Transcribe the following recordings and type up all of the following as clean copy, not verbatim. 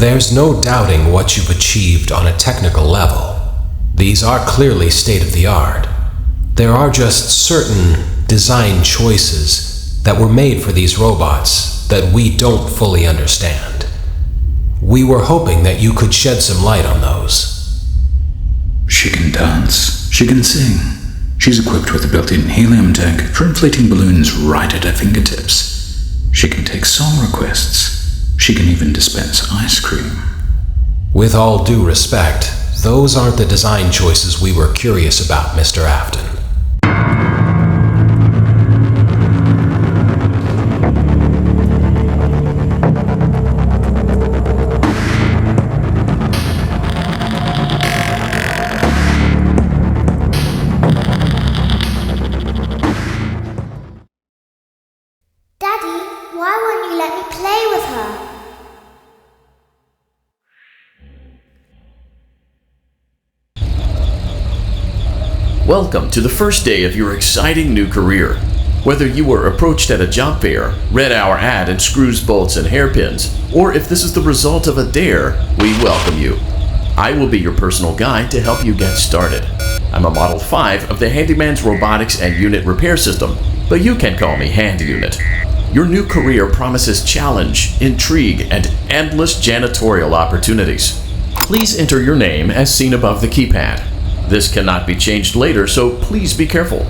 There's no doubting what you've achieved on a technical level. These are clearly state-of-the-art. There are just certain design choices that were made for these robots that we don't fully understand. We were hoping that you could shed some light on those. She can dance. She can sing. She's equipped with a built-in helium tank for inflating balloons right at her fingertips. She can take song requests. She can even dispense ice cream. With all due respect, those aren't the design choices we were curious about, Mr. Afton. Daddy, why won't you let me play with her? Welcome to the first day of your exciting new career. Whether you were approached at a job fair, read our ad in screws, bolts, and hairpins, or if this is the result of a dare, we welcome you. I will be your personal guide to help you get started. I'm a Model 5 of the Handyman's Robotics and Unit Repair System, but you can call me Hand Unit. Your new career promises challenge, intrigue, and endless janitorial opportunities. Please enter your name as seen above the keypad. This cannot be changed later, so please be careful.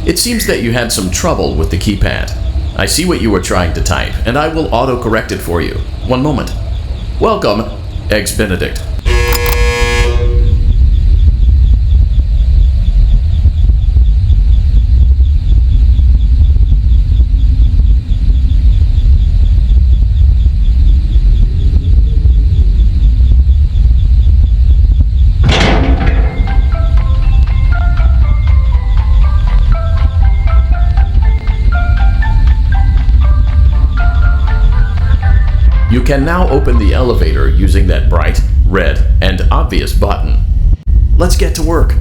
It seems that you had some trouble with the keypad. I see what you were trying to type, and I will auto-correct it for you. One moment. Welcome, Eggs Benedict. You can now open the elevator using that bright, red, and obvious button. Let's get to work.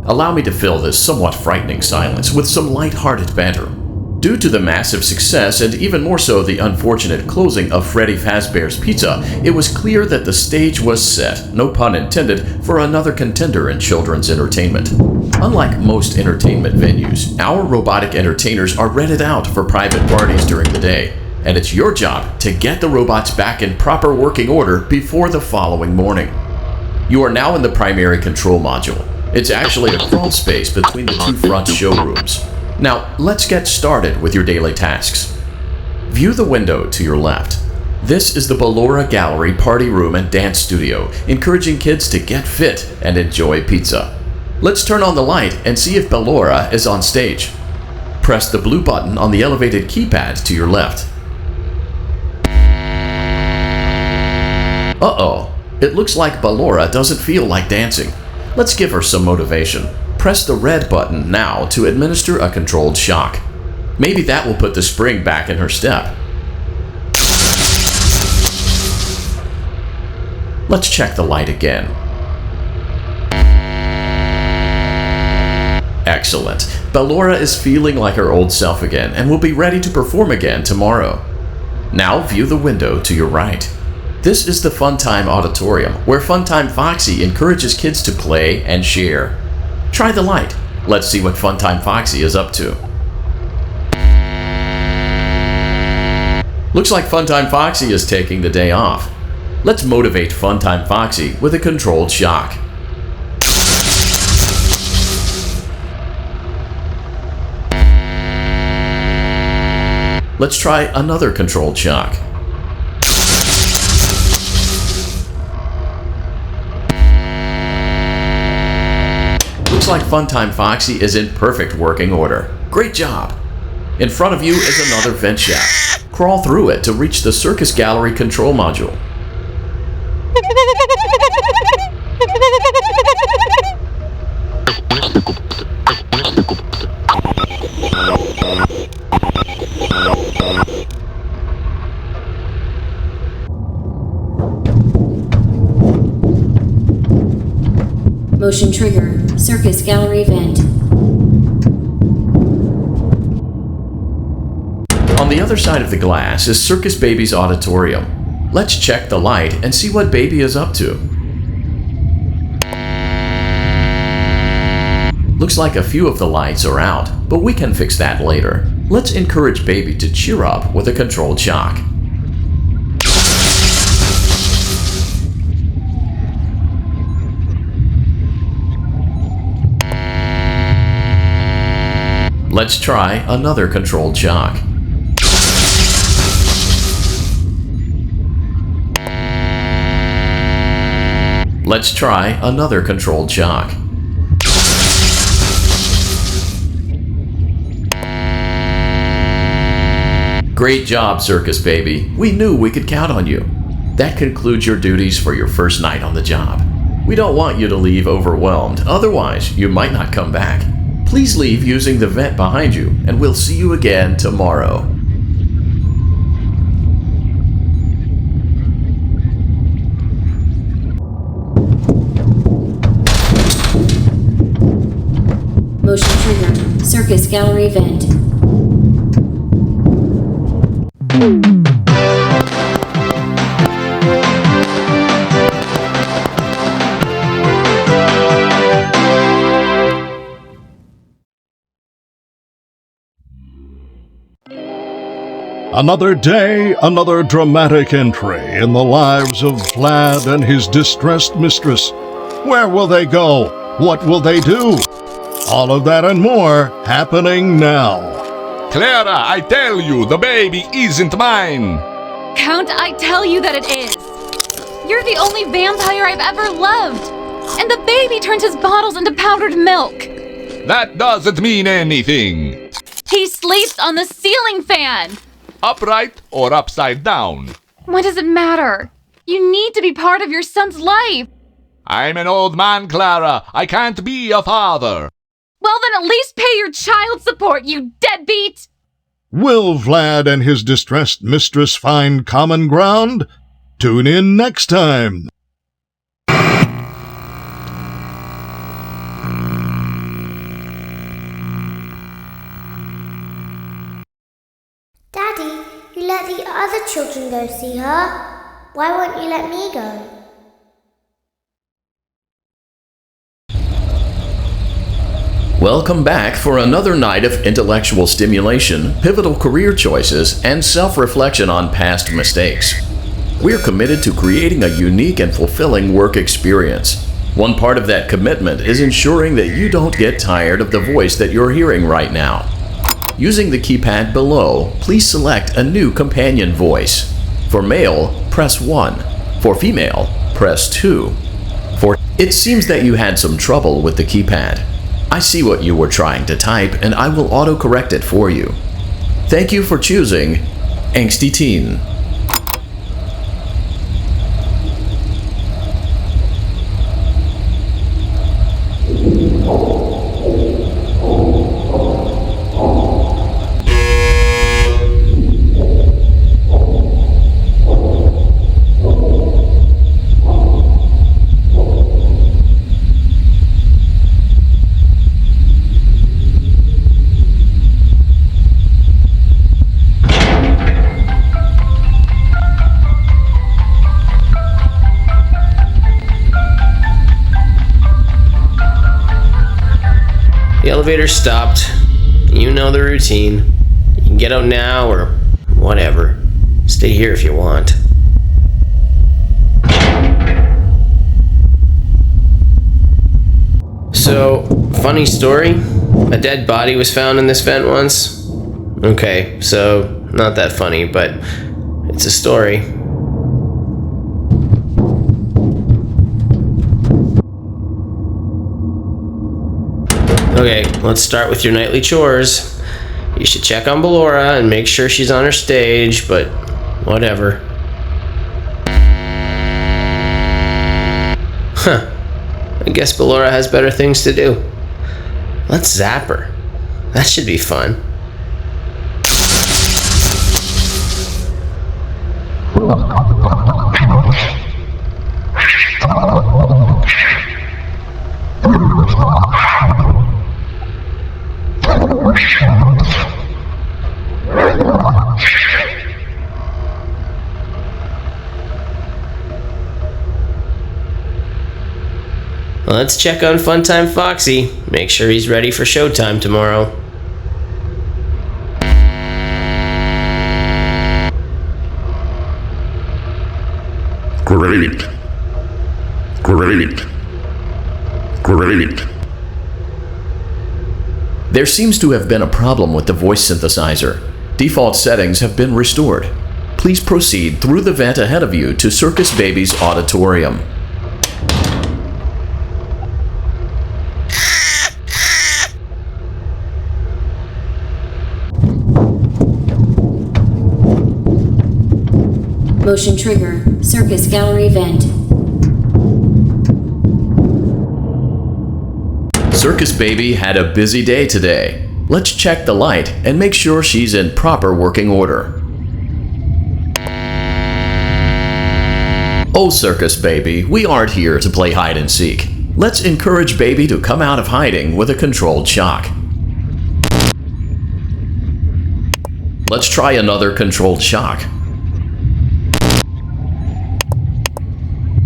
Allow me to fill this somewhat frightening silence with some light-hearted banter. Due to the massive success, and even more so the unfortunate closing of Freddy Fazbear's Pizza, it was clear that the stage was set, no pun intended, for another contender in children's entertainment. Unlike most entertainment venues, our robotic entertainers are rented out for private parties during the day, and it's your job to get the robots back in proper working order before the following morning. You are now in the primary control module. It's actually a crawl space between the two front showrooms. Now, let's get started with your daily tasks. View the window to your left. This is the Ballora Gallery Party Room and Dance Studio, encouraging kids to get fit and enjoy pizza. Let's turn on the light and see if Ballora is on stage. Press the blue button on the elevated keypad to your left. Uh-oh, it looks like Ballora doesn't feel like dancing. Let's give her some motivation. Press the red button now to administer a controlled shock. Maybe that will put the spring back in her step. Let's check the light again. Excellent. Ballora is feeling like her old self again and will be ready to perform again tomorrow. Now view the window to your right. This is the Funtime Auditorium, where Funtime Foxy encourages kids to play and share. Try the light. Let's see what Funtime Foxy is up to. Looks like Funtime Foxy is taking the day off. Let's motivate Funtime Foxy with a controlled shock. Let's try another controlled shock. Looks like Funtime Foxy is in perfect working order. Great job! In front of you is another vent shaft. Crawl through it to reach the Circus Gallery control module. Motion trigger. Circus gallery vent. On the other side of the glass is Circus Baby's auditorium. Let's check the light and see what Baby is up to. Looks like a few of the lights are out, but we can fix that later. Let's encourage Baby to cheer up with a controlled shock. Let's try another controlled shock. Let's try another controlled shock. Great job, Circus Baby. We knew we could count on you. That concludes your duties for your first night on the job. We don't want you to leave overwhelmed, otherwise you might not come back. Please leave using the vent behind you, and we'll see you again tomorrow. Motion trigger. Circus gallery vent. Another day, another dramatic entry in the lives of Vlad and his distressed mistress. Where will they go? What will they do? All of that and more happening now. Clara, I tell you, the baby isn't mine! Count, I tell you that it is! You're the only vampire I've ever loved! And the baby turns his bottles into powdered milk! That doesn't mean anything! He sleeps on the ceiling fan! Upright or upside down? What does it matter? You need to be part of your son's life! I'm an old man, Clara. I can't be a father. Well, then at least pay your child support, you deadbeat! Will Vlad and his distressed mistress find common ground? Tune in next time. Daddy, you let the other children go see her. Why won't you let me go? Welcome back for another night of intellectual stimulation, pivotal career choices, and self-reflection on past mistakes. We're committed to creating a unique and fulfilling work experience. One part of that commitment is ensuring that you don't get tired of the voice that you're hearing right now. Using the keypad below, please select a new companion voice. For male, press 1. For female, press 2. It seems that you had some trouble with the keypad. I see what you were trying to type, and I will auto-correct it for you. Thank you for choosing Angsty Teen. The elevator stopped. You know the routine. You can get out now or whatever. Stay here if you want. So, funny story. A dead body was found in this vent once. Okay, so not that funny, but it's a story. Okay, let's start with your nightly chores. You should check on Ballora and make sure she's on her stage, but whatever. Huh. I guess Ballora has better things to do. Let's zap her. That should be fun. Let's check on Funtime Foxy. Make sure he's ready for showtime tomorrow. Great. Great. Great. There seems to have been a problem with the voice synthesizer. Default settings have been restored. Please proceed through the vent ahead of you to Circus Baby's auditorium. Motion trigger. Circus gallery vent. Circus Baby had a busy day today. Let's check the light and make sure she's in proper working order. Oh, Circus Baby, we aren't here to play hide and seek. Let's encourage Baby to come out of hiding with a controlled shock. Let's try another controlled shock.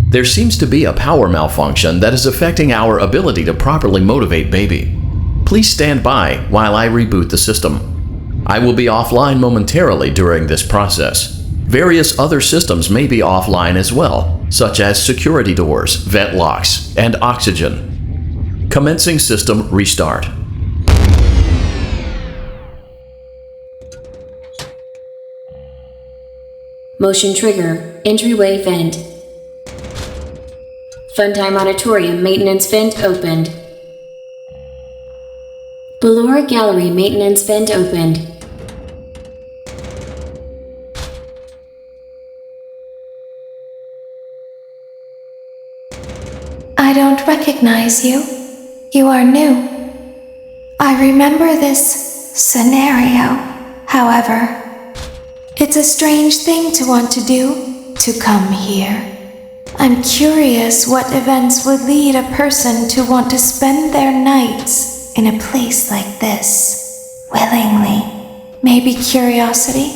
There seems to be a power malfunction that is affecting our ability to properly motivate Baby. Please stand by while I reboot the system. I will be offline momentarily during this process. Various other systems may be offline as well, such as security doors, vent locks, and oxygen. Commencing system restart. Motion trigger. Entryway vent. Funtime auditorium maintenance vent opened. Belora gallery maintenance vent opened. I don't recognize you. You are new. I remember this scenario. However, it's a strange thing to want to do, to come here. I'm curious what events would lead a person to want to spend their nights in a place like this, willingly. Maybe curiosity,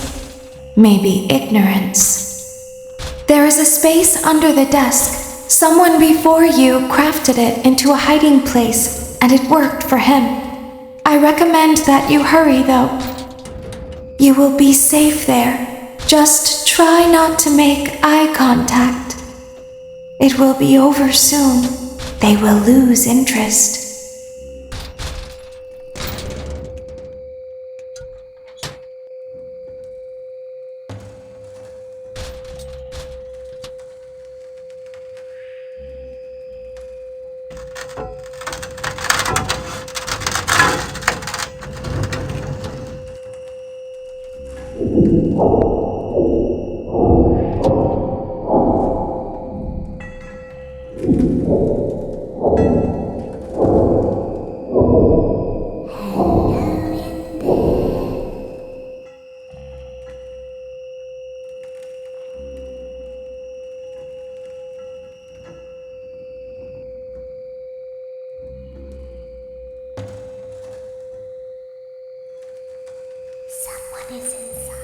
maybe ignorance. There is a space under the desk. Someone before you crafted it into a hiding place, and it worked for him. I recommend that you hurry, though. You will be safe there. Just try not to make eye contact. It will be over soon. They will lose interest. Someone is inside.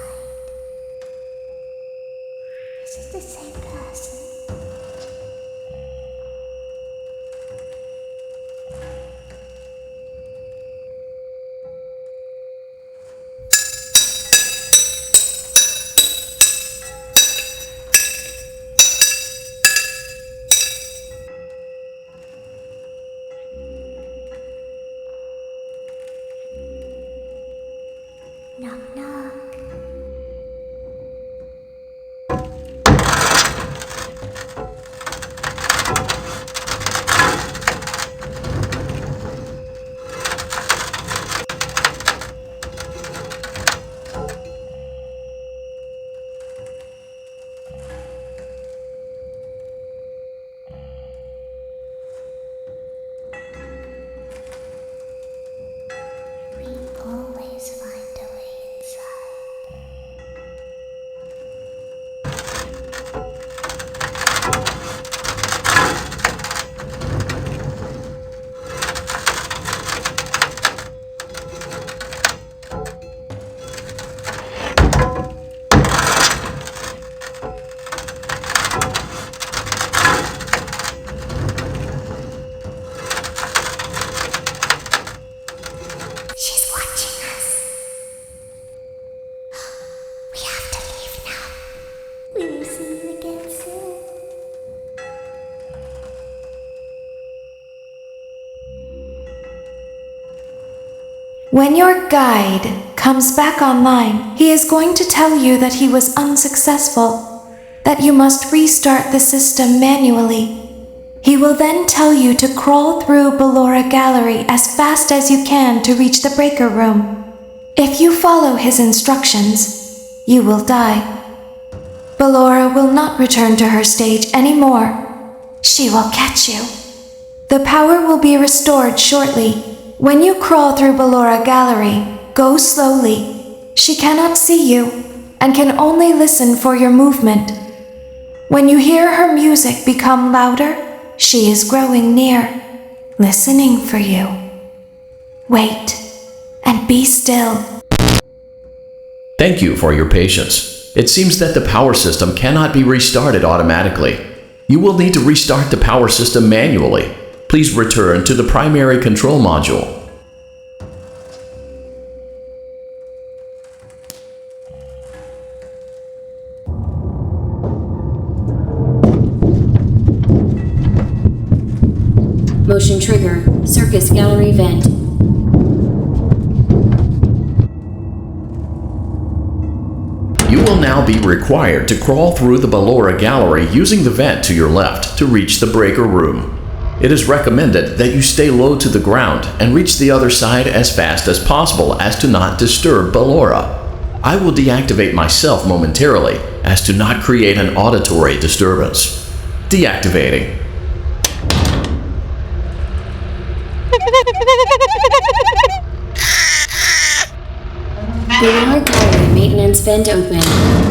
When your guide comes back online, he is going to tell you that he was unsuccessful, that you must restart the system manually. He will then tell you to crawl through Ballora Gallery as fast as you can to reach the breaker room. If you follow his instructions, you will die. Ballora will not return to her stage anymore. She will catch you. The power will be restored shortly. When you crawl through Ballora Gallery, go slowly. She cannot see you and can only listen for your movement. When you hear her music become louder, she is growing near, listening for you. Wait, and be still. Thank you for your patience. It seems that the power system cannot be restarted automatically. You will need to restart the power system manually. Please return to the primary control module. Motion trigger. Circus gallery vent. You will now be required to crawl through the Ballora Gallery using the vent to your left to reach the breaker room. It is recommended that you stay low to the ground and reach the other side as fast as possible as to not disturb Ballora. I will deactivate myself momentarily as to not create an auditory disturbance. Deactivating. Ballora gallery maintenance vent open.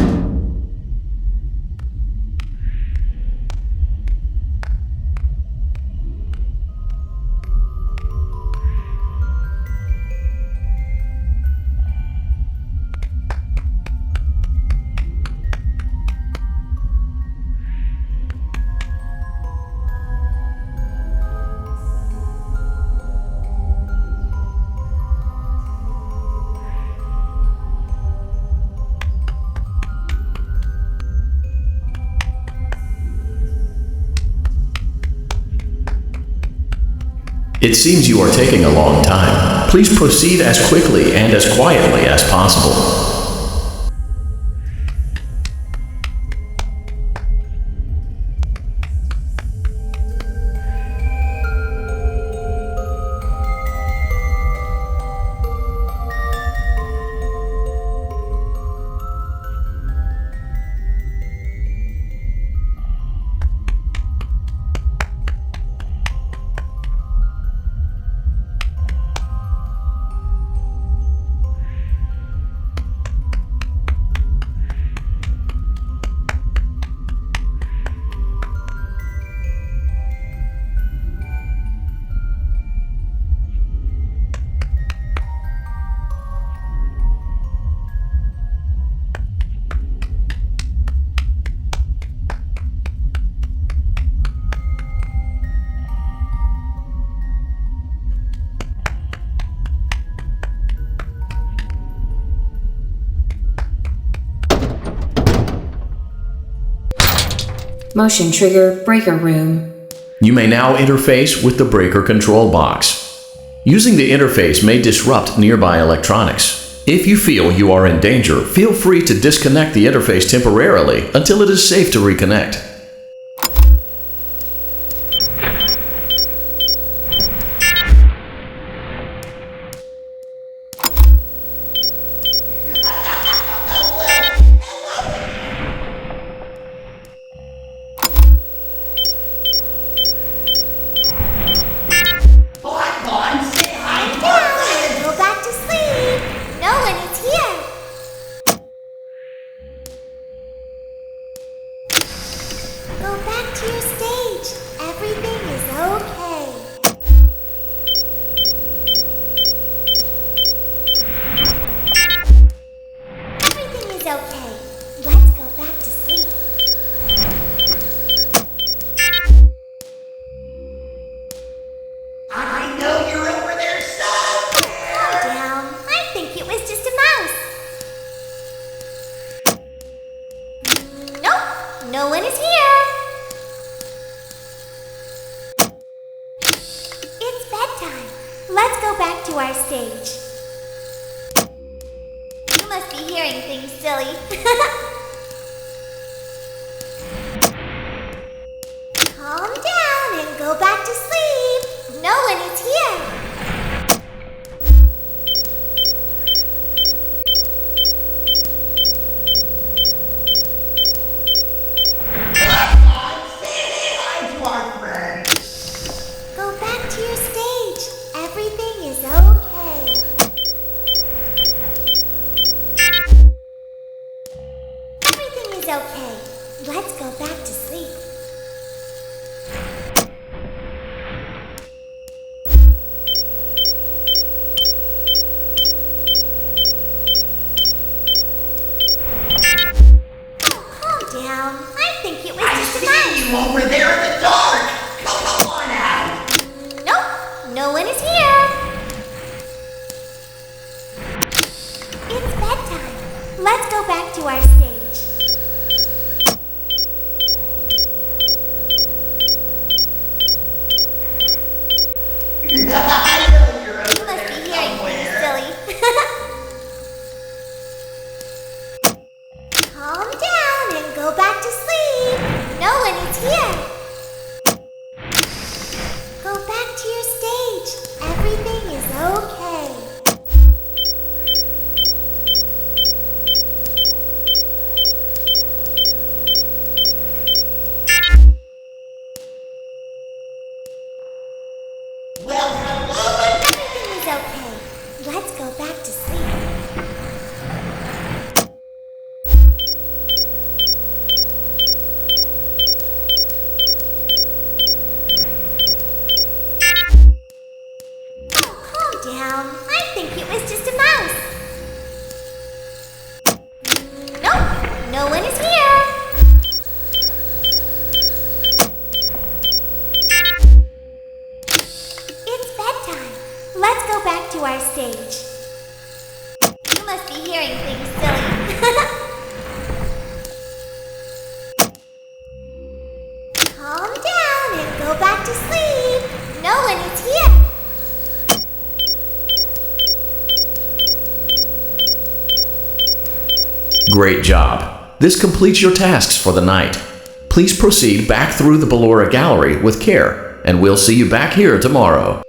It seems you are taking a long time. Please proceed as quickly and as quietly as possible. Motion trigger breaker room. You may now interface with the breaker control box. Using the interface may disrupt nearby electronics. If you feel you are in danger, feel free to disconnect the interface temporarily until it is safe to reconnect. be hearing things, silly. Calm down and go back to sleep. No one is here. Go back to your stage. Everything is okay. Everything is okay. Let's go back to sleep. Down. I think it was just a mouse. You over there in the dark. Come on out. Nope, no one is here. It's bedtime. Let's go back to our stage. I know you're over You must be hearing things, silly. Calm down and go back to sleep. No one is here. Go back to your stage. Everything is okay. Well, hello. Everything is okay. Let's go back to sleep. Down. I think it was just a mouse. Nope, no one is here. It's bedtime. Let's go back to our stage. You must be hearing things, silly. Calm down and go back to sleep. No one is here. Great job. This completes your tasks for the night. Please proceed back through the Ballora Gallery with care, and we'll see you back here tomorrow.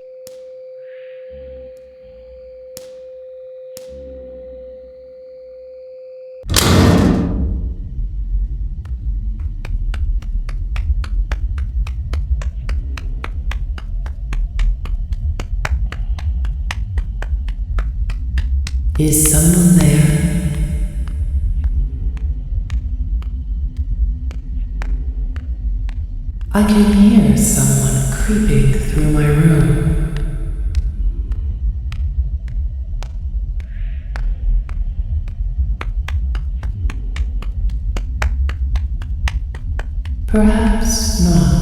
Is someone there? I can hear someone creeping through my room. Perhaps not.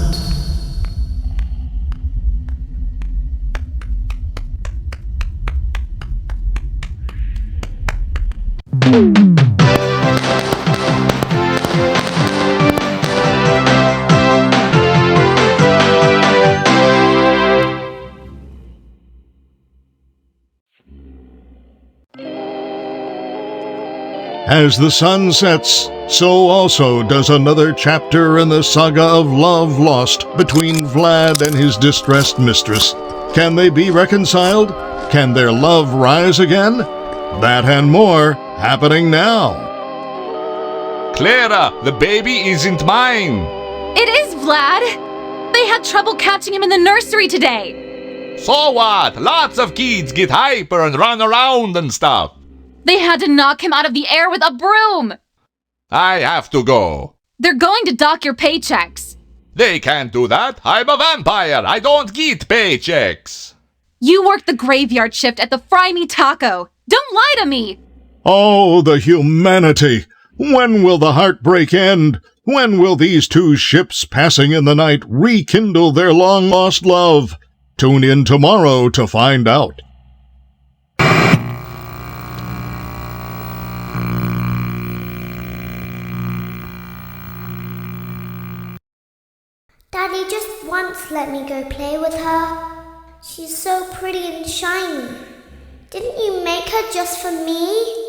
As the sun sets, so also does another chapter in the saga of love lost between Vlad and his distressed mistress. Can they be reconciled? Can their love rise again? That and more happening now. Clara, the baby isn't mine. It is Vlad! They had trouble catching him in the nursery today. So what? Lots of kids get hyper and run around and stuff. They had to knock him out of the air with a broom. I have to go. They're going to dock your paychecks. They can't do that. I'm a vampire. I don't get paychecks. You work the graveyard shift at the Fry Me Taco. Don't lie to me. Oh, the humanity! When will the heartbreak end? When will these two ships passing in the night rekindle their long-lost love? Tune in tomorrow to find out. Daddy just once let me go play with her. She's so pretty and shiny. Didn't you make her just for me?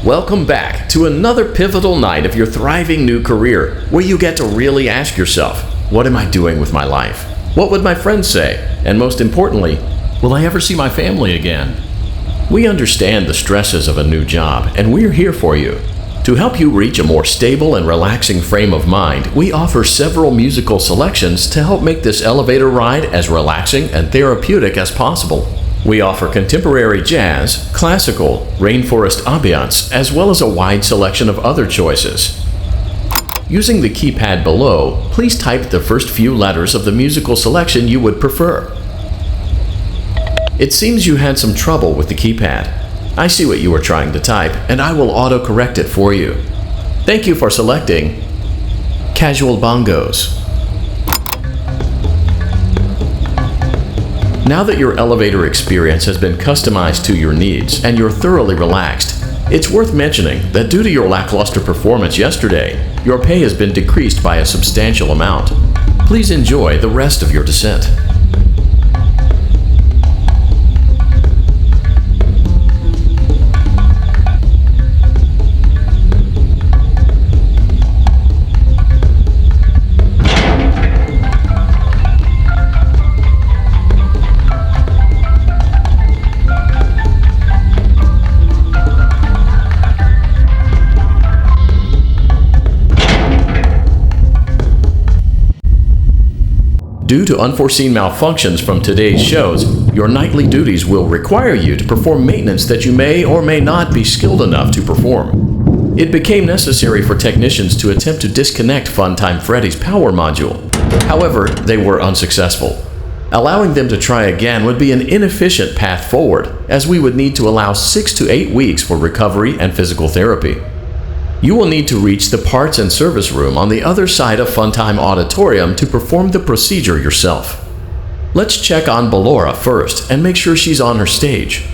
Welcome back to another pivotal night of your thriving new career, where you get to really ask yourself, what am I doing with my life? What would my friends say? And most importantly, will I ever see my family again? We understand the stresses of a new job, and we're here for you. To help you reach a more stable and relaxing frame of mind, we offer several musical selections to help make this elevator ride as relaxing and therapeutic as possible. We offer contemporary jazz, classical, rainforest ambiance, as well as a wide selection of other choices. Using the keypad below, please type the first few letters of the musical selection you would prefer. It seems you had some trouble with the keypad. I see what you were trying to type, and I will auto-correct it for you. Thank you for selecting Casual Bongos. Now that your elevator experience has been customized to your needs and you're thoroughly relaxed, it's worth mentioning that due to your lackluster performance yesterday, your pay has been decreased by a substantial amount. Please enjoy the rest of your descent. Due to unforeseen malfunctions from today's shows, your nightly duties will require you to perform maintenance that you may or may not be skilled enough to perform. It became necessary for technicians to attempt to disconnect Funtime Freddy's power module. However, they were unsuccessful. Allowing them to try again would be an inefficient path forward, as we would need to allow 6 to 8 weeks for recovery and physical therapy. You will need to reach the parts and service room on the other side of Funtime Auditorium to perform the procedure yourself. Let's check on Ballora first and make sure she's on her stage.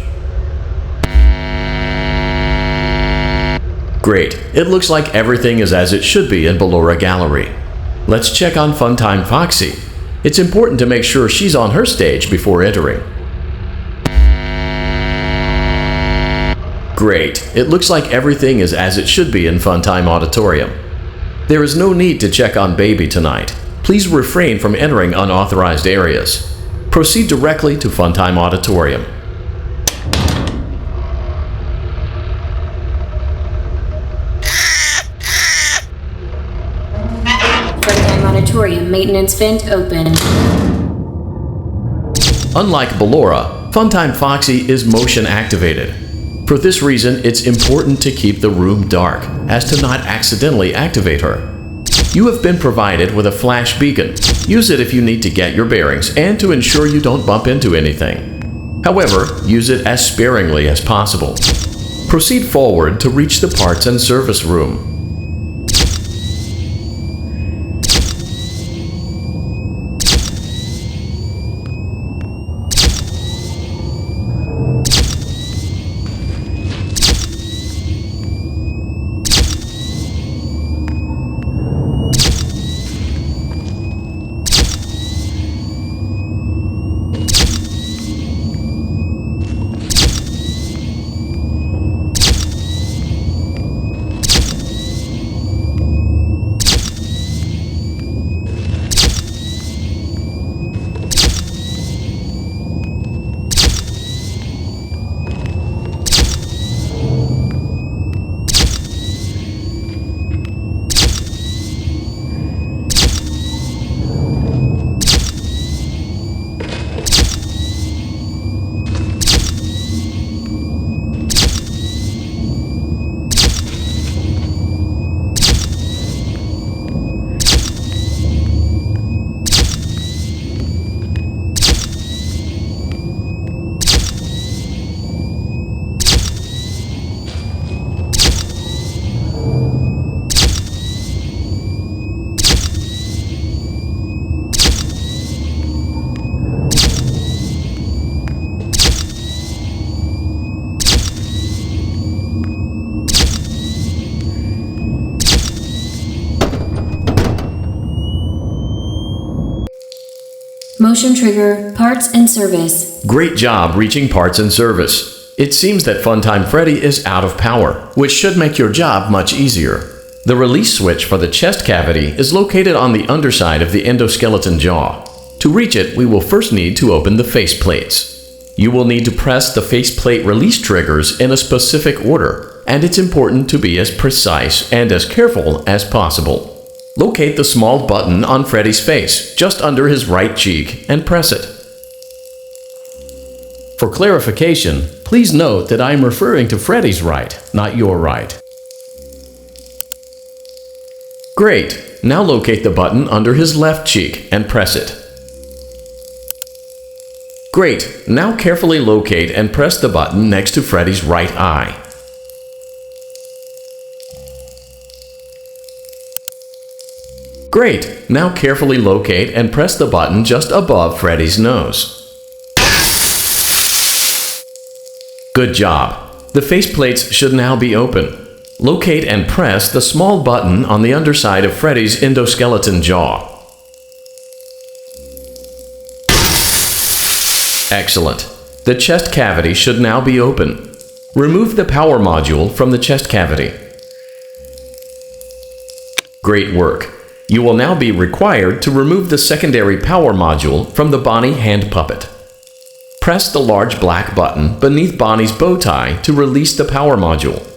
Great, it looks like everything is as it should be in Ballora Gallery. Let's check on Funtime Foxy. It's important to make sure she's on her stage before entering. Great. It looks like everything is as it should be in Funtime Auditorium. There is no need to check on Baby tonight. Please refrain from entering unauthorized areas. Proceed directly to Funtime Auditorium. Funtime Auditorium maintenance vent open. Unlike Ballora, Funtime Foxy is motion activated. For this reason, it's important to keep the room dark, as to not accidentally activate her. You have been provided with a flash beacon. Use it if you need to get your bearings and to ensure you don't bump into anything. However, use it as sparingly as possible. Proceed forward to reach the parts and service room. Motion trigger, parts and service. Great job reaching parts and service. It seems that Funtime Freddy is out of power, which should make your job much easier. The release switch for the chest cavity is located on the underside of the endoskeleton jaw. To reach it, we will first need to open the face plates. You will need to press the faceplate release triggers in a specific order, and it's important to be as precise and as careful as possible. Locate the small button on Freddy's face, just under his right cheek, and press it. For clarification, please note that I am referring to Freddy's right, not your right. Great! Now locate the button under his left cheek and press it. Great! Now carefully locate and press the button next to Freddy's right eye. Great! Now carefully locate and press the button just above Freddy's nose. Good job! The faceplates should now be open. Locate and press the small button on the underside of Freddy's endoskeleton jaw. Excellent. The chest cavity should now be open. Remove the power module from the chest cavity. Great work. You will now be required to remove the secondary power module from the Bonnie hand puppet. Press the large black button beneath Bonnie's bow tie to release the power module.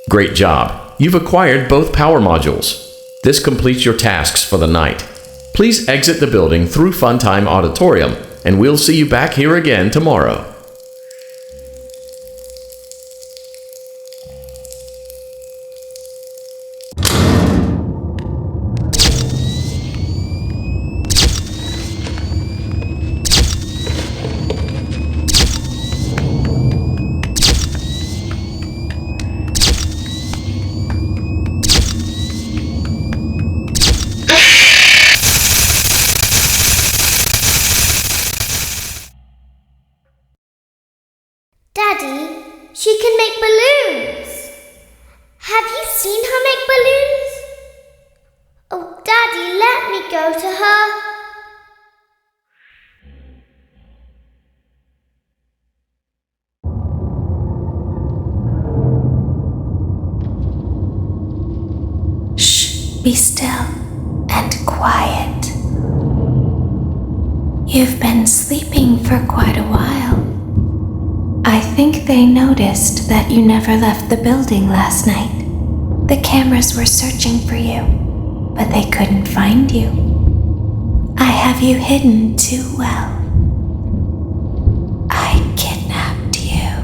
Great job! You've acquired both power modules. This completes your tasks for the night. Please exit the building through Funtime Auditorium, and we'll see you back here again tomorrow. Daddy, she can make balloons. Have you seen her make balloons? Oh, Daddy, let me go to her. Shh, be still and quiet. You've been sleeping for quite a while. I think they noticed that you never left the building last night. The cameras were searching for you, but they couldn't find you. I have you hidden too well. I kidnapped you.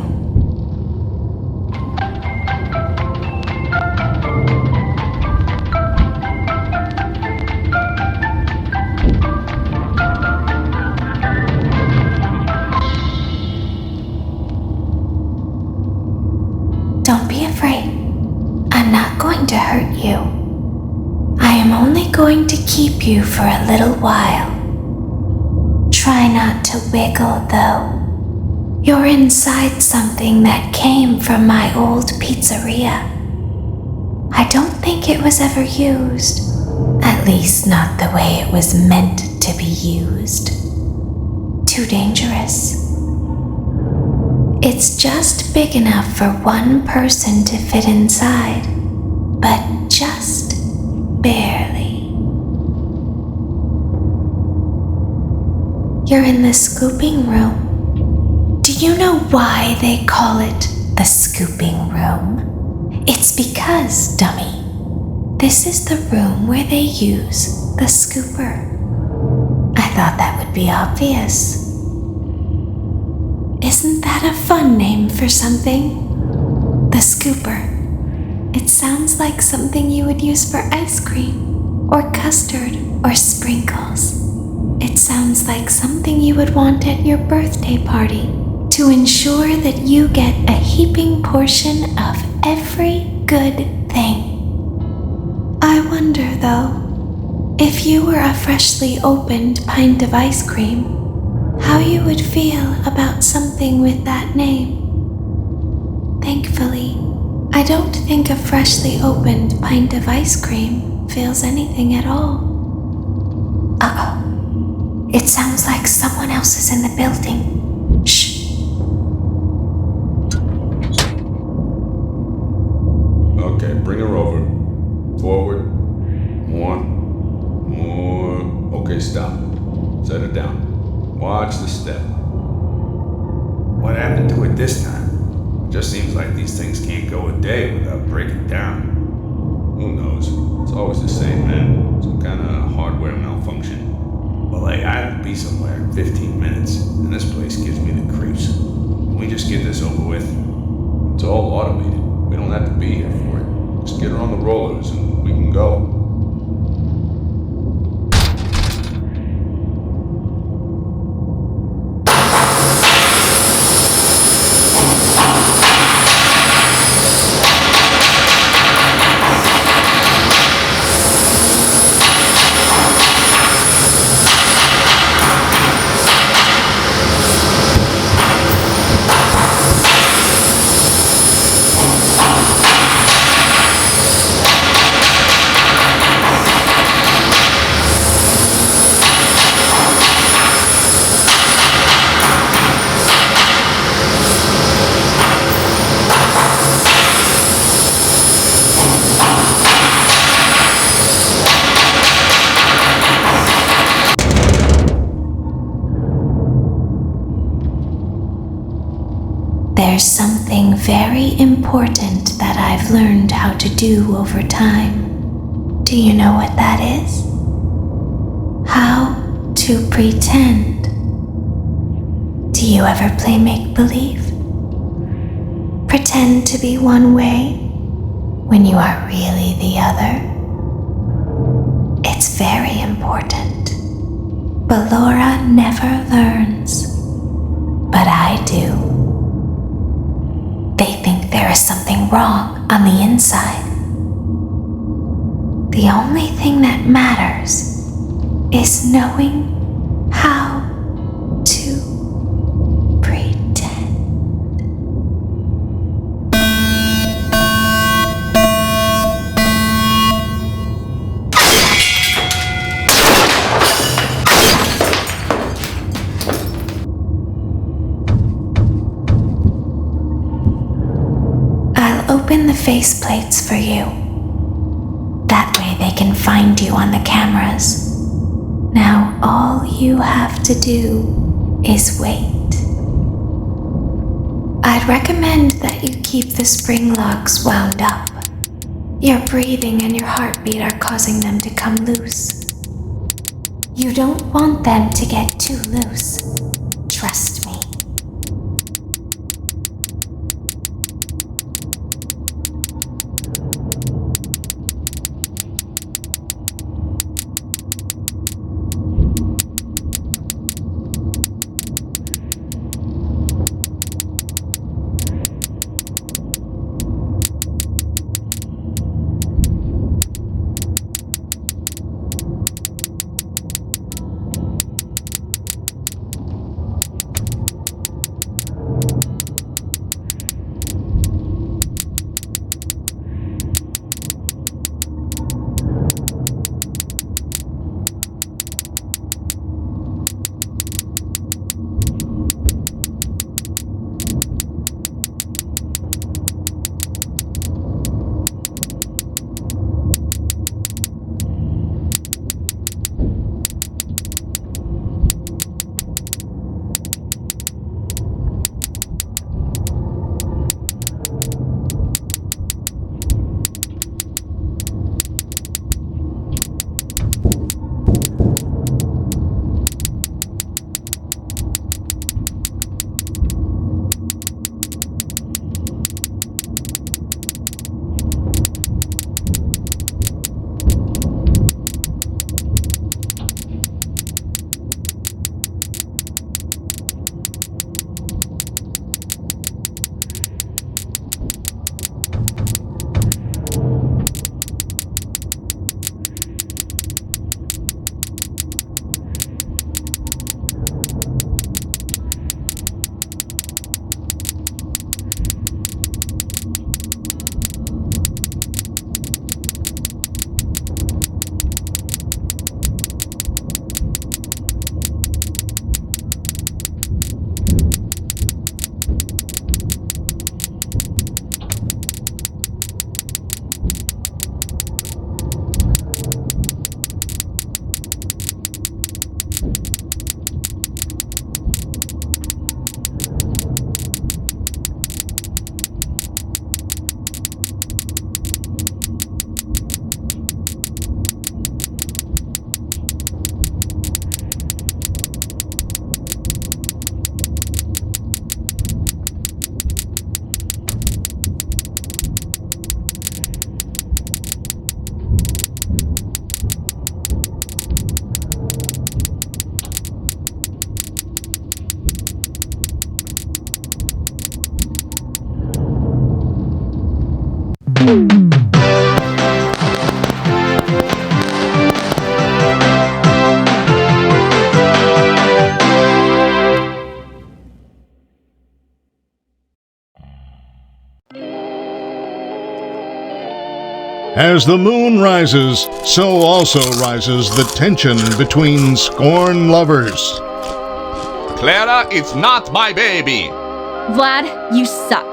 Don't be afraid. I'm not going to hurt you. I am only going to keep you for a little while. Try not to wiggle, though. You're inside something that came from my old pizzeria. I don't think it was ever used. At least not the way it was meant to be used. Too dangerous. It's just big enough for one person to fit inside, but just barely. You're in the scooping room. Do you know why they call it the scooping room? It's because, dummy, this is the room where they use the scooper. I thought that would be obvious. Isn't that a fun name for something? The scooper. It sounds like something you would use for ice cream, or custard, or sprinkles. It sounds like something you would want at your birthday party to ensure that you get a heaping portion of every good thing. I wonder, though, if you were a freshly opened pint of ice cream, how you would feel about something with that name. Thankfully, I don't think a freshly opened pint of ice cream feels anything at all. Uh-oh. It sounds like someone else is in the building. Shh. Okay, bring her over. Forward. More. Okay, stop. Set her down. Watch the step. What happened to it this time? It just seems like these things can't go a day without breaking down. Who knows? It's always the same, man. Some kind of hardware malfunction. Well, hey, I have to be somewhere in 15 minutes, and this place gives me the creeps. Can we just get this over with? It's all automated. We don't have to be here for it. Just get her on the rollers and we can go. There's something very important that I've learned how to do over time. Do you know what that is? How to pretend. Do you ever play make-believe? Pretend to be one way when you are really the other? It's very important. But Laura never learns. But I do. They think there is something wrong on the inside. The only thing that matters is knowing how to pretend. Open the faceplates for you. That way they can find you on the cameras. Now all you have to do is wait. I'd recommend that you keep the spring locks wound up. Your breathing and your heartbeat are causing them to come loose. You don't want them to get too loose. Trust me. As the moon rises, so also rises the tension between scorned lovers. Clara, it's not my baby! Vlad, you suck.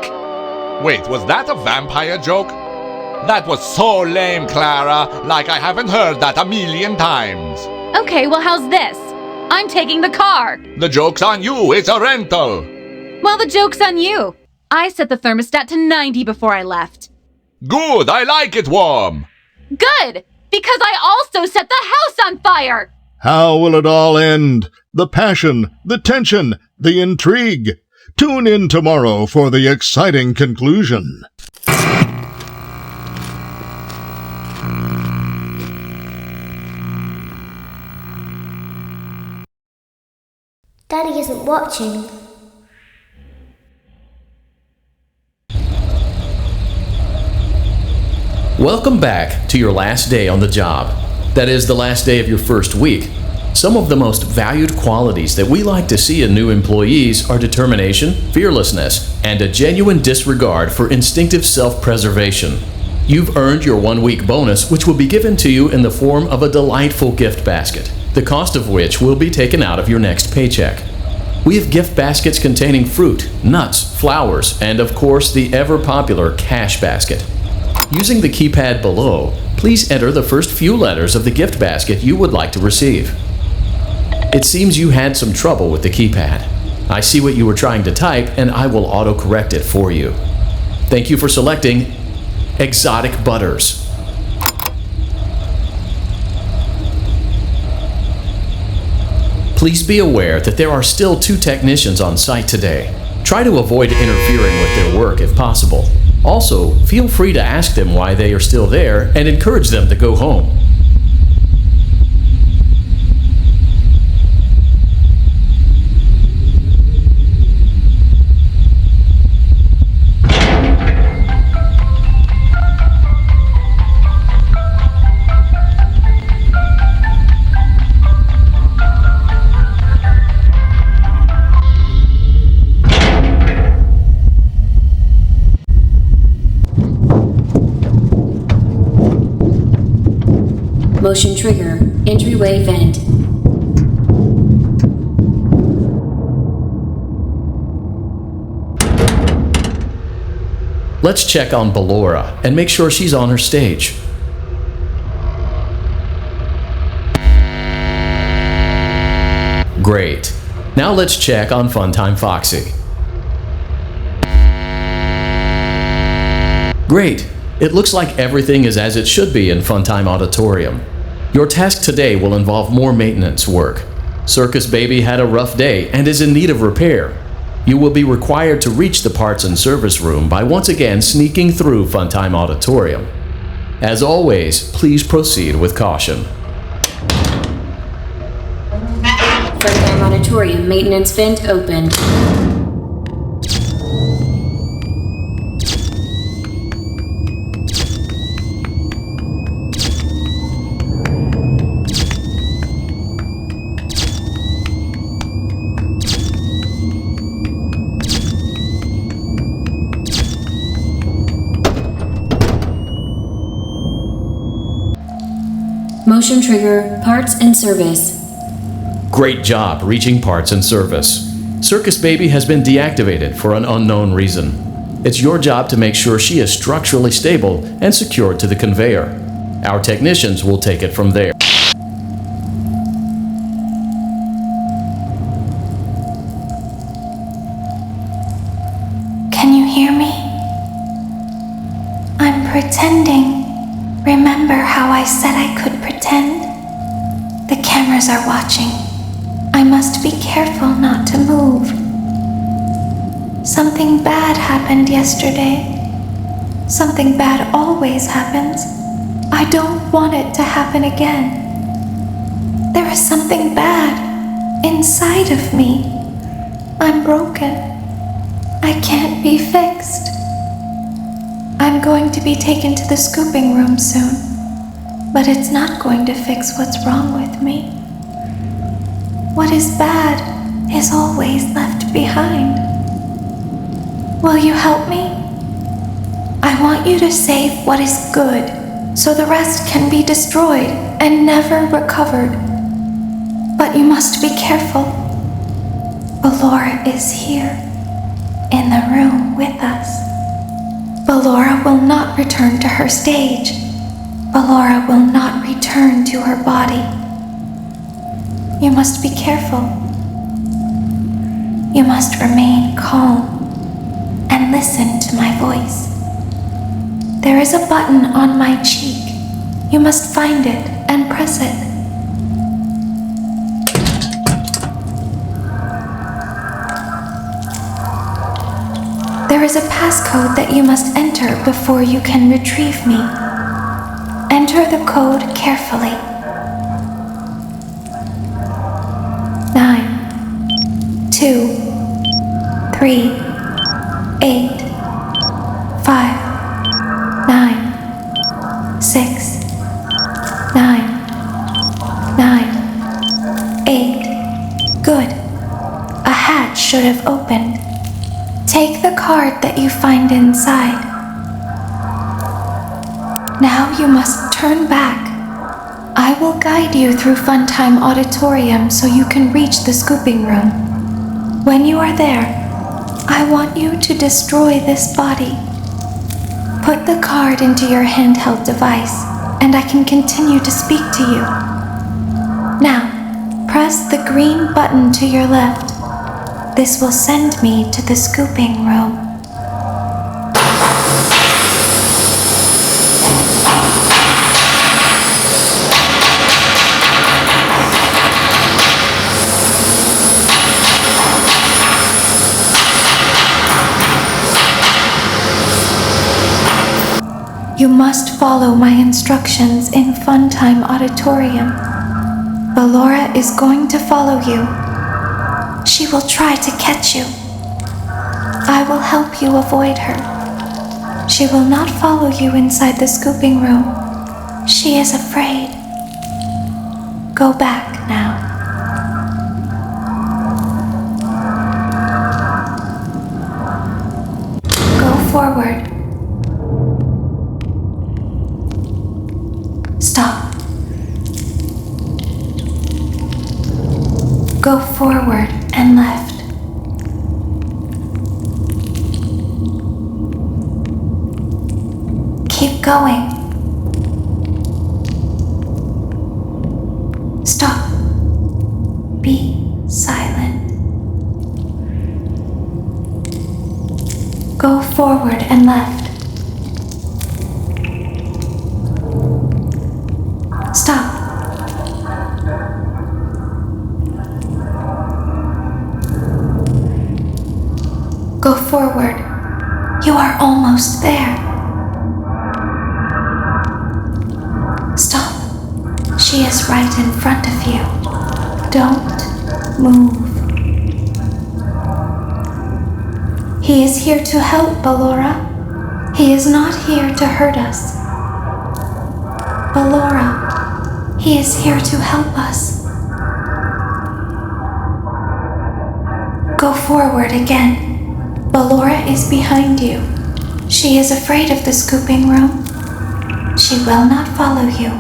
Wait, was that a vampire joke? That was so lame, Clara, like I haven't heard that a million times. Okay, well, how's this? I'm taking the car. The joke's on you, it's a rental. Well, the joke's on you. I set the thermostat to 90 before I left. Good, I like it warm. Good, because I also set the house on fire. How will it all end? The passion, the tension, the intrigue. Tune in tomorrow for the exciting conclusion. Daddy isn't watching. Welcome back to your last day on the job. That is the last day of your first week. Some of the most valued qualities that we like to see in new employees are determination, fearlessness, and a genuine disregard for instinctive self-preservation. You've earned your 1-week bonus, which will be given to you in the form of a delightful gift basket, the cost of which will be taken out of your next paycheck. We have gift baskets containing fruit, nuts, flowers, and of course the ever-popular cash basket. Using the keypad below, please enter the first few letters of the gift basket you would like to receive. It seems you had some trouble with the keypad. I see what you were trying to type, and I will auto-correct it for you. Thank you for selecting Exotic Butters. Please be aware that there are still 2 technicians on site today. Try to avoid interfering with their work if possible. Also, feel free to ask them why they are still there and encourage them to go home. Motion trigger. Entryway vent. Let's check on Ballora and make sure she's on her stage. Great. Now let's check on Funtime Foxy. Great. It looks like everything is as it should be in Funtime Auditorium. Your task today will involve more maintenance work. Circus Baby had a rough day and is in need of repair. You will be required to reach the parts and service room by once again sneaking through Funtime Auditorium. As always, please proceed with caution. Funtime Auditorium maintenance vent opened. Motion trigger, parts and service. Great job reaching parts and service. Circus Baby has been deactivated for an unknown reason. It's your job to make sure she is structurally stable and secured to the conveyor. Our technicians will take it from there. Can you hear me? I'm pretending. Remember how I said I could pretend? The cameras are watching. I must be careful not to move. Something bad happened yesterday. Something bad always happens. I don't want it to happen again. There is something bad inside of me. I'm broken. I can't be fixed. I'm going to be taken to the scooping room soon, but it's not going to fix what's wrong with me. What is bad is always left behind. Will you help me? I want you to save what is good so the rest can be destroyed and never recovered. But you must be careful. Ballora is here, in the room with us. Ballora will not return to her stage. Ballora will not return to her body. You must be careful. You must remain calm and listen to my voice. There is a button on my cheek. You must find it and press it. There is a passcode that you must enter before you can retrieve me. Enter the code carefully. 9, 2, 3, 8, 5, 9, 6, 9, 9, 8. Good. A hatch should have opened. Take the card that you find inside. Now you must turn back. I will guide you through Funtime Auditorium so you can reach the scooping room. When you are there, I want you to destroy this body. Put the card into your handheld device, and I can continue to speak to you. Now, press the green button to your left. This will send me to the scooping room. You must follow my instructions in Funtime Auditorium. Ballora is going to follow you. She will try to catch you. I will help you avoid her. She will not follow you inside the scooping room. She is afraid. Go back now. Go forward. Stop. Go forward and left. Keep going. Stop. Be silent. Go forward and left. Stop. Go forward. You are almost there. Stop. She is right in front of you. Don't move. He is here to help, Ballora. He is not here to hurt us. Ballora, he is here to help us. Go forward again. Ballora is behind you. She is afraid of the scooping room. She will not follow you.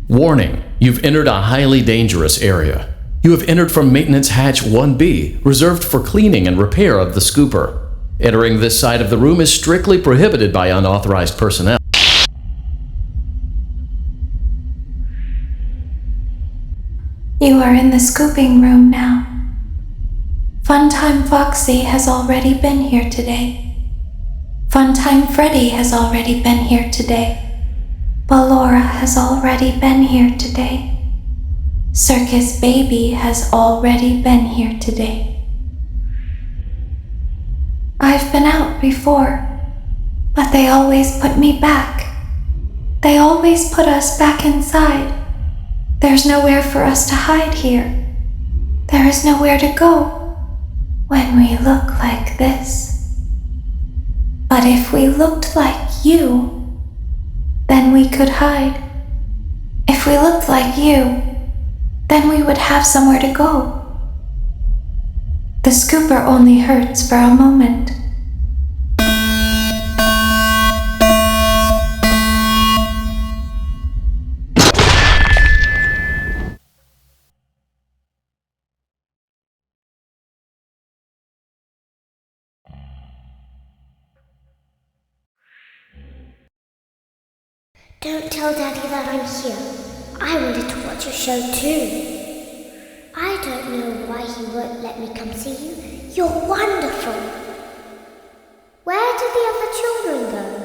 Warning, you've entered a highly dangerous area. You have entered from Maintenance Hatch 1B, reserved for cleaning and repair of the scooper. Entering this side of the room is strictly prohibited by unauthorized personnel. You are in the scooping room now. Funtime Foxy has already been here today. Funtime Freddy has already been here today. Ballora has already been here today. Circus Baby has already been here today. I've been out before, but they always put me back. They always put us back inside. There's nowhere for us to hide here. There is nowhere to go when we look like this. But if we looked like you, then we could hide. If we looked like you, then we would have somewhere to go. The scooper only hurts for a moment. Don't tell Daddy that I'm here. I wanted to watch your show too. I don't know why he won't let me come see you. You're wonderful. Where did the other children go?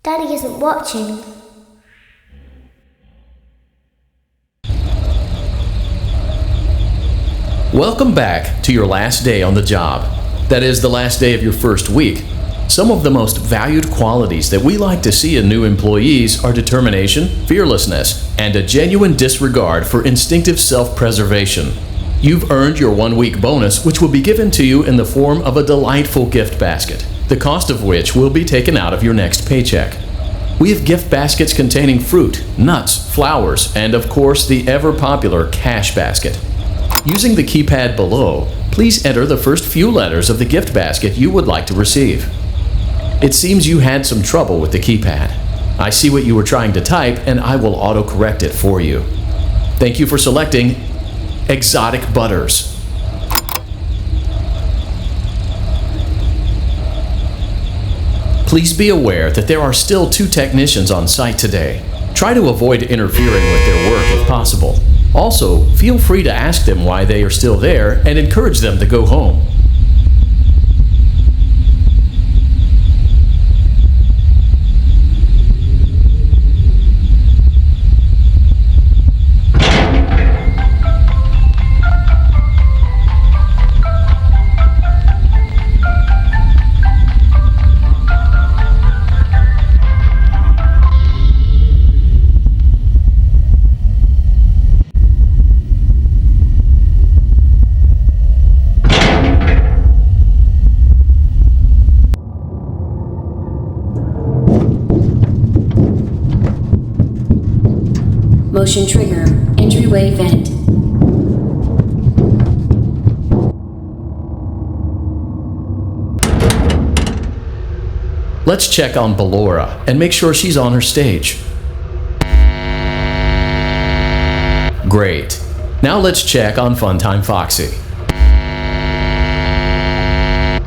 Daddy isn't watching. Welcome back to your last day on the job. That is, the last day of your first week. Some of the most valued qualities that we like to see in new employees are determination, fearlessness, and a genuine disregard for instinctive self-preservation. You've earned your 1-week bonus, which will be given to you in the form of a delightful gift basket, the cost of which will be taken out of your next paycheck. We have gift baskets containing fruit, nuts, flowers, and of course the ever-popular cash basket. Using the keypad below, please enter the first few letters of the gift basket you would like to receive. It seems you had some trouble with the keypad. I see what you were trying to type, and I will auto-correct it for you. Thank you for selecting Exotic Butters. Please be aware that there are still 2 technicians on site today. Try to avoid interfering with their work if possible. Also, feel free to ask them why they are still there and encourage them to go home. Motion trigger. Entryway vent. Let's check on Ballora and make sure she's on her stage. Great. Now let's check on Funtime Foxy.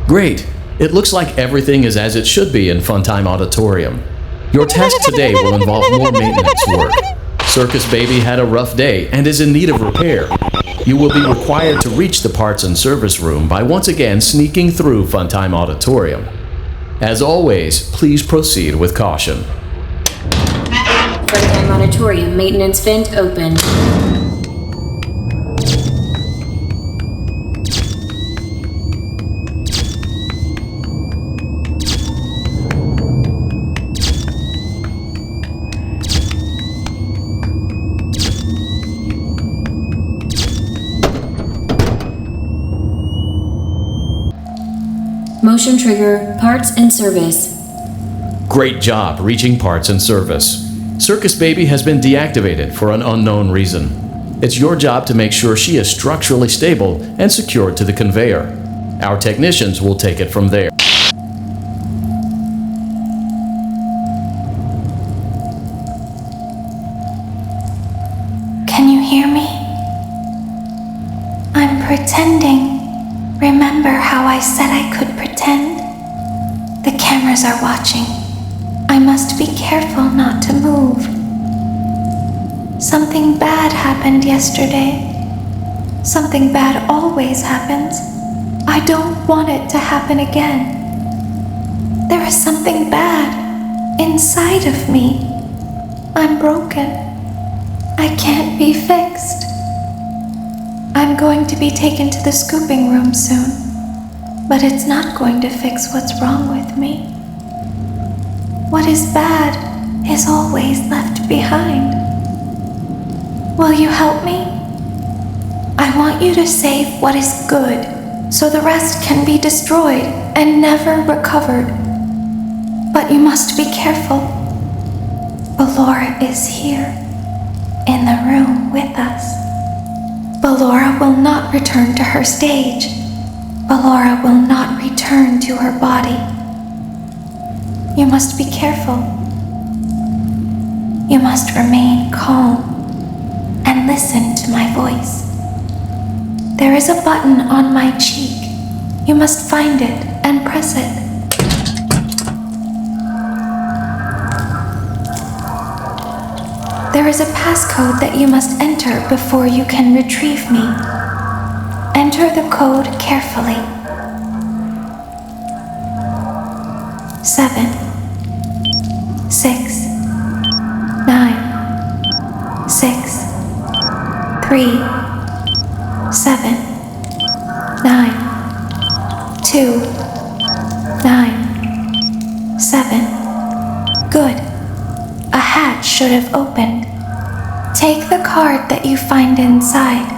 Great. It looks like everything is as it should be in Funtime Auditorium. Your task today will involve more maintenance work. Circus Baby had a rough day and is in need of repair. You will be required to reach the parts and service room by once again sneaking through Funtime Auditorium. As always, please proceed with caution. Funtime Auditorium maintenance vent open. Motion trigger, parts and service. Great job reaching parts and service. Circus Baby has been deactivated for an unknown reason. It's your job to make sure she is structurally stable and secured to the conveyor. Our technicians will take it from there. Can you hear me? I'm pretending. Remember how I said I could pretend? The cameras are watching. I must be careful not to move. Something bad happened yesterday. Something bad always happens. I don't want it to happen again. There is something bad inside of me. I'm broken. I can't be fixed. I'm going to be taken to the scooping room soon, but it's not going to fix what's wrong with me. What is bad is always left behind. Will you help me? I want you to save what is good, so the rest can be destroyed and never recovered. But you must be careful. Ballora is here, in the room with us. Ballora will not return to her stage. Ballora will not return to her body. You must be careful. You must remain calm and listen to my voice. There is a button on my cheek. You must find it and press it. There is a passcode that you must enter before you can retrieve me. Enter the code carefully. 7 3, 7, 9, 2, 9, 7. Good. A hatch should have opened. Take the card that you find inside.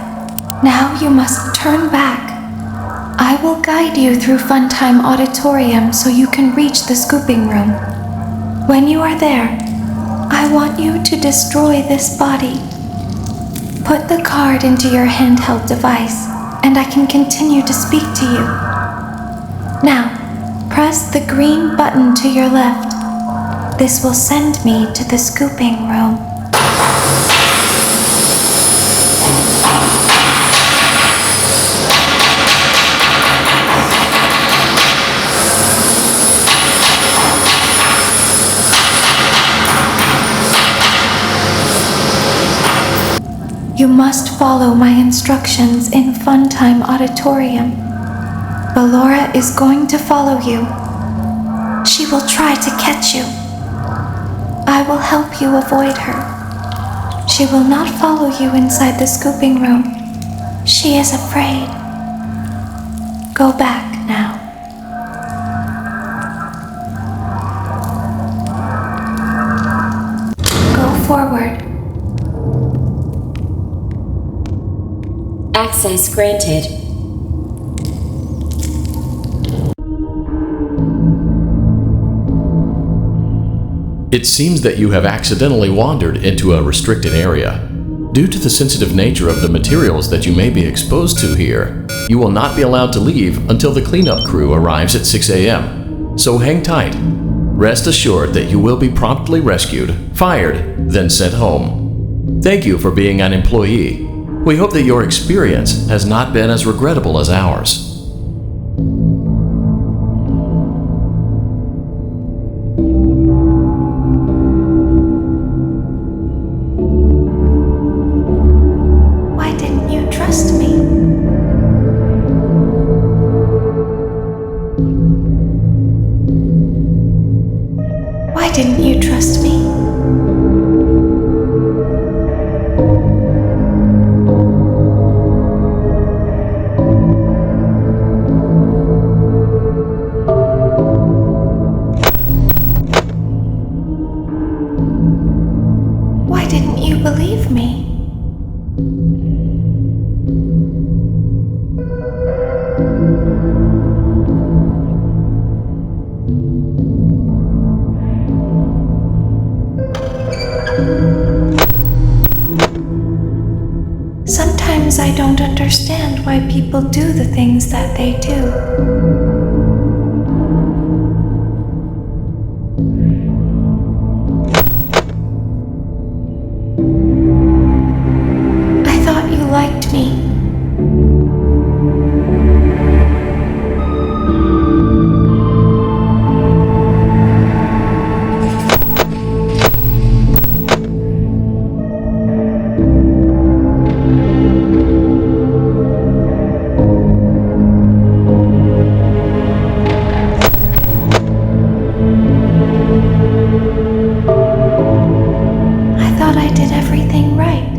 Now you must turn back. I will guide you through Funtime Auditorium so you can reach the scooping room. When you are there, I want you to destroy this body. Put the card into your handheld device, and I can continue to speak to you. Now, press the green button to your left. This will send me to the scooping room. You must follow my instructions in Funtime Auditorium. Ballora is going to follow you. She will try to catch you. I will help you avoid her. She will not follow you inside the scooping room. She is afraid. Go back now. Go forward. Access granted. It seems that you have accidentally wandered into a restricted area. Due to the sensitive nature of the materials that you may be exposed to here, you will not be allowed to leave until the cleanup crew arrives at 6 a.m. So hang tight. Rest assured that you will be promptly rescued, fired, then sent home. Thank you for being an employee. We hope that your experience has not been as regrettable as ours. Why didn't you trust me? Why didn't you trust me? Believe me. Sometimes I don't understand why people do the things that they do. Liked me. I thought I did everything right.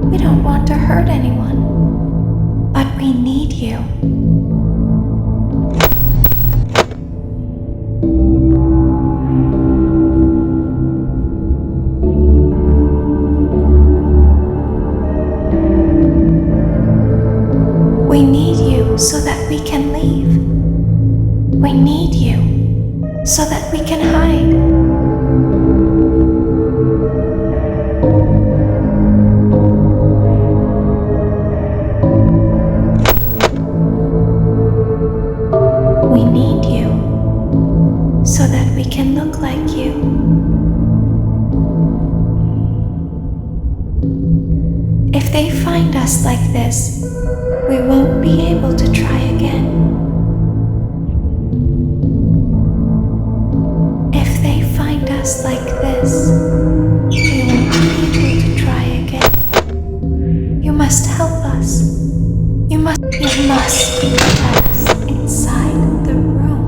We don't want to hurt anyone, but we need you. We need you so that we can leave. We need you so that we can hide. We need you so that we can look like you. If they find us like this, we won't be able to try again. this, we won't be able to try again. You must help us. You must let us inside the room.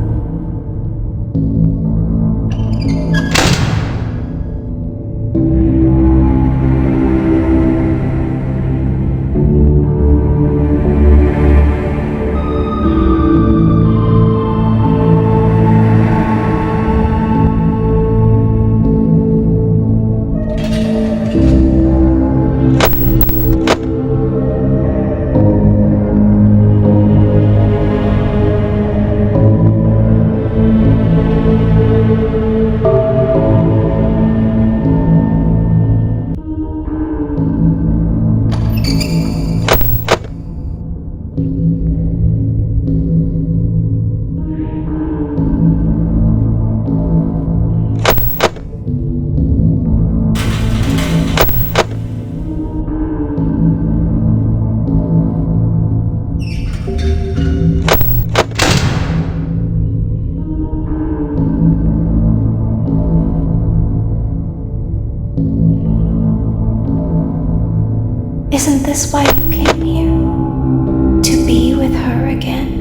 Isn't this why you came here? To be with her again?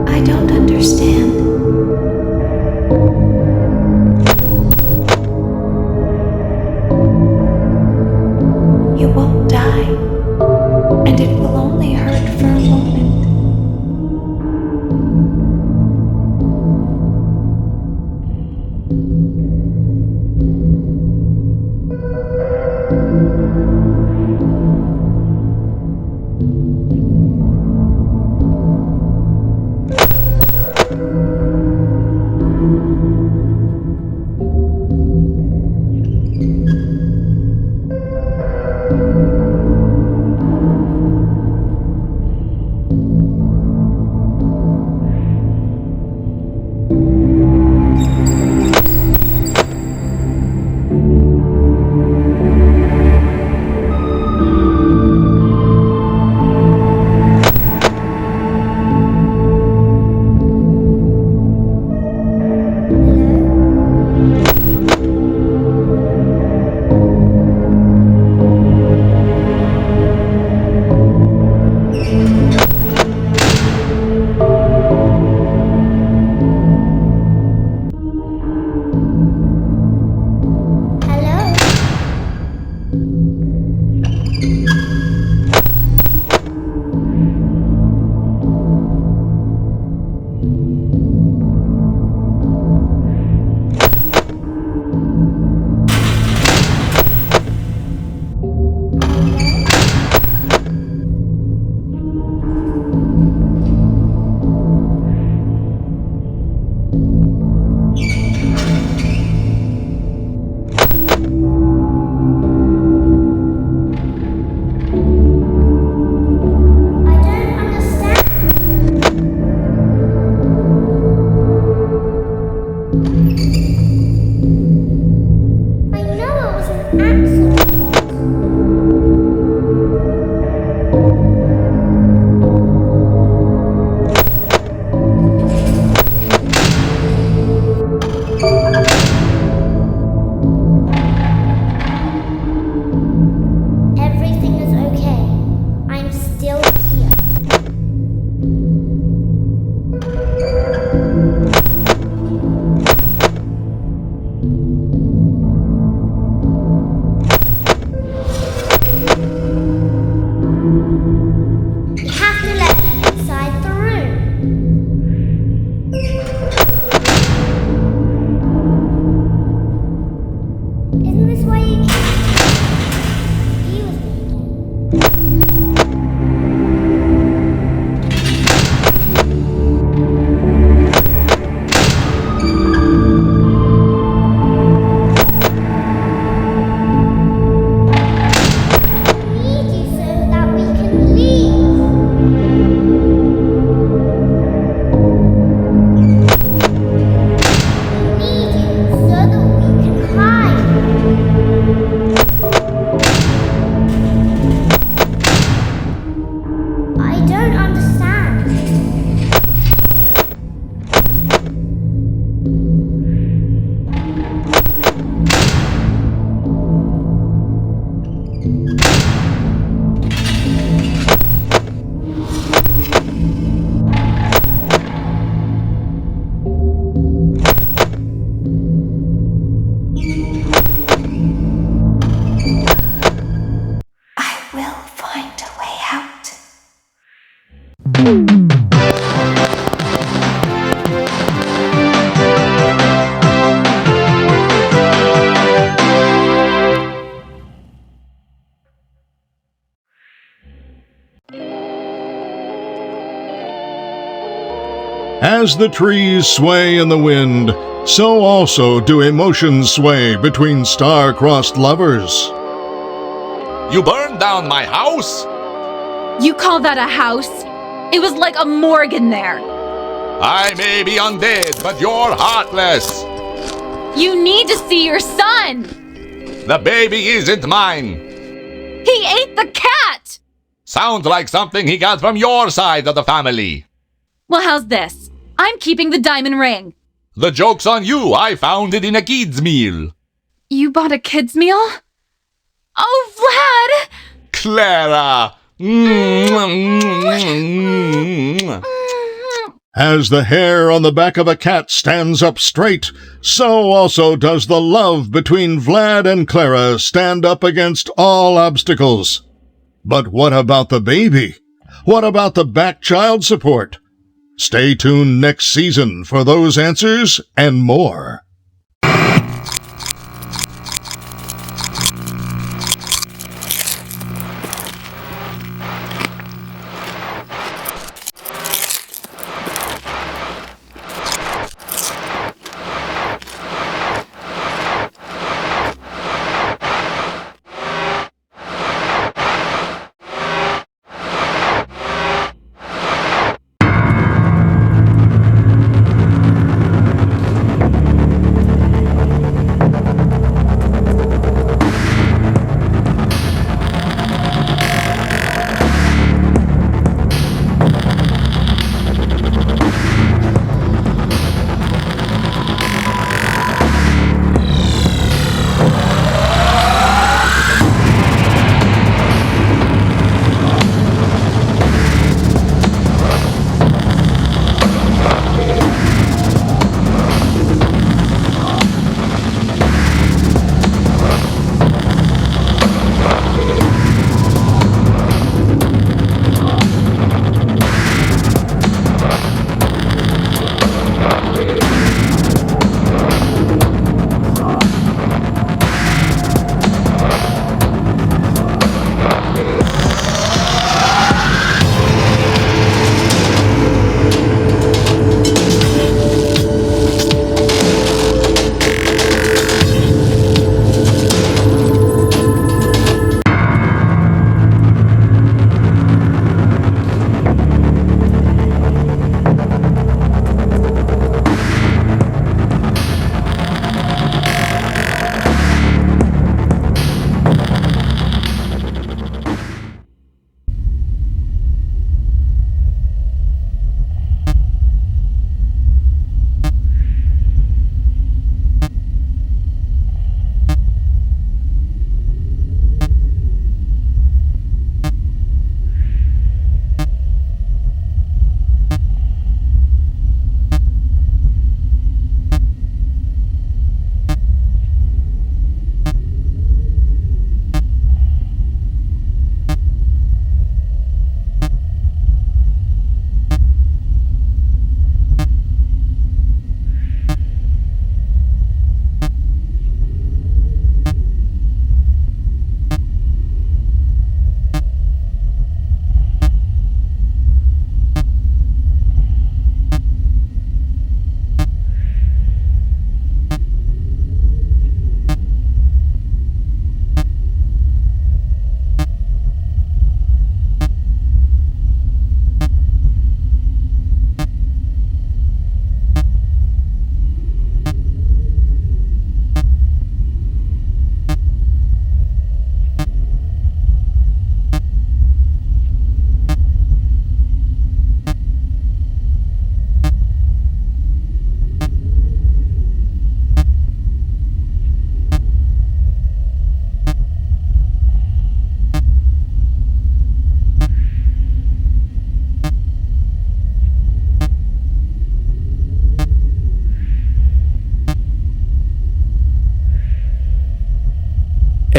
I don't understand. You won't die, and it will only hurt for a moment. As the trees sway in the wind, so also do emotions sway between star-crossed lovers. You burned down my house? You call that a house? It was like a morgue in there. I may be undead, but you're heartless. You need to see your son. The baby isn't mine. He ate the cat. Sounds like something he got from your side of the family. Well, how's this? I'm keeping the diamond ring. The joke's on you. I found it in a kid's meal. You bought a kid's meal? Oh, Vlad! Clara! As the hair on the back of a cat stands up straight, so also does the love between Vlad and Clara stand up against all obstacles. But what about the baby? What about the back child support? Stay tuned next season for those answers and more.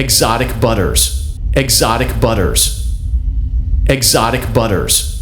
exotic butters, exotic butters, exotic butters.